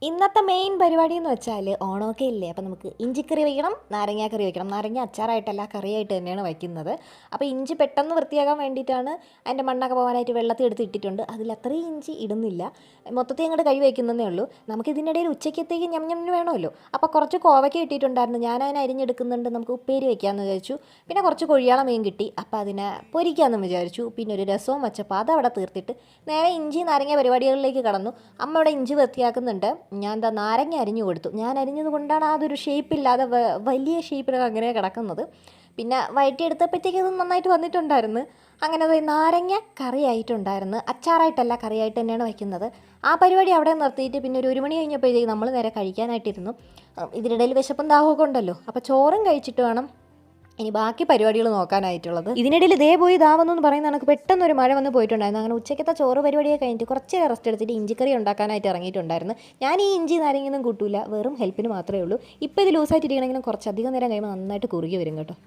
ഇന്നത്തെ മെയിൻ പരിപാടി എന്ന് വെച്ചാൽ ഓണമൊക്കെ ഇല്ലേ. അപ്പോൾ നമുക്ക് ഇഞ്ചിക്കറി വയ്ക്കണം, നാരങ്ങാക്കറി വയ്ക്കണം. നാരങ്ങ അച്ചാറായിട്ടല്ല, കറിയായിട്ട് തന്നെയാണ് വയ്ക്കുന്നത്. അപ്പോൾ ഇഞ്ചി പെട്ടെന്ന് വൃത്തിയാക്കാൻ വേണ്ടിയിട്ടാണ് അതിൻ്റെ മണ്ണൊക്കെ പോകാനായിട്ട് വെള്ളത്തിൽ എടുത്ത് ഇട്ടിട്ടുണ്ട്. അതിൽ അത്രയും ഇഞ്ചി ഇടുന്നില്ല, മൊത്തത്തിൽ അങ്ങോട്ട് കഴുകി വയ്ക്കുന്നതേ ഉള്ളൂ. നമുക്ക് ഇതിനിടയിൽ ഉച്ചയ്ക്കത്തേക്ക് ഞം വേണമല്ലോ. അപ്പോൾ കുറച്ച് കോവയ്ക്ക ഇട്ടിട്ടുണ്ടായിരുന്നു, ഞാൻ അതിനെ അരിഞ്ഞെടുക്കുന്നുണ്ട്. നമുക്ക് ഉപ്പേരി വയ്ക്കാമെന്ന് വിചാരിച്ചു. പിന്നെ കുറച്ച് കൊഴിയാള മീൻ കിട്ടി, അപ്പോൾ അതിനെ പൊരിക്കാമെന്ന് വിചാരിച്ചു. പിന്നെ ഒരു രസവും വെച്ചപ്പോൾ അതവിടെ തീർത്തിട്ട് നേരെ ഇഞ്ചി നാരങ്ങ പരിപാടികളിലേക്ക് കടന്നു. അമ്മ ഇവിടെ ഇഞ്ചി വൃത്തിയാക്കുന്നുണ്ട്. ഞാൻ എന്താ നാരങ്ങ അരിഞ്ഞു കൊടുത്തു. ഞാൻ അരിഞ്ഞത് കൊണ്ടാണ് അതൊരു ഷേപ്പില്ലാതെ വലിയ ഷേപ്പിലൊക്കെ അങ്ങനെ കിടക്കുന്നത്. പിന്നെ വഴറ്റിയെടുത്തപ്പോഴത്തേക്ക് അത് നന്നായിട്ട് വന്നിട്ടുണ്ടായിരുന്നു. അങ്ങനെ അത് നാരങ്ങ കറിയായിട്ടുണ്ടായിരുന്നു, അച്ചാറായിട്ടല്ല, കറിയായിട്ട് തന്നെയാണ് വയ്ക്കുന്നത്. ആ പരിപാടി അവിടെ നിർത്തിയിട്ട് പിന്നെ ഒരു മണി കഴിഞ്ഞപ്പോഴത്തേക്ക് നമ്മൾ നേരെ കഴിക്കാനായിട്ടിരുന്നു. ഇതിനിടയിൽ വിശപ്പും ദാഹമൊക്കെ ഉണ്ടല്ലോ, അപ്പോൾ ചോറും കഴിച്ചിട്ട് വേണം ഇനി ബാക്കി പരിപാടികൾ നോക്കാനായിട്ടുള്ളത്. ഇതിനിടയിൽ ഇതേ പോയി ഇതാവുന്നു പറയുന്ന കണക്ക് പെട്ടെന്നൊരു മഴ വന്ന് പോയിട്ടുണ്ടായിരുന്നു. അങ്ങനെ ഉച്ചയ്ക്കത്തെ ചോറ് പരിപാടിയൊക്കെ കഴിഞ്ഞിട്ട് കുറച്ച് റെസ്റ്റ് എടുത്തിട്ട് ഇഞ്ചിക്കറി ഉണ്ടാക്കാനായിട്ട് ഇറങ്ങിയിട്ടുണ്ടായിരുന്നു. ഞാൻ ഈ ഇഞ്ചി നാരങ്ങയൊന്നും കൂട്ടൂല, വെറും ഹെൽപ്പിന് മാത്രമേ ഉള്ളൂ. ഇപ്പോൾ ഇത് ലൂസായിട്ടിരിക്കണമെങ്കിലും കുറച്ചധികം നേരം കഴിയുമ്പോൾ നന്നായിട്ട് കുറുകി വരും കേട്ടോ.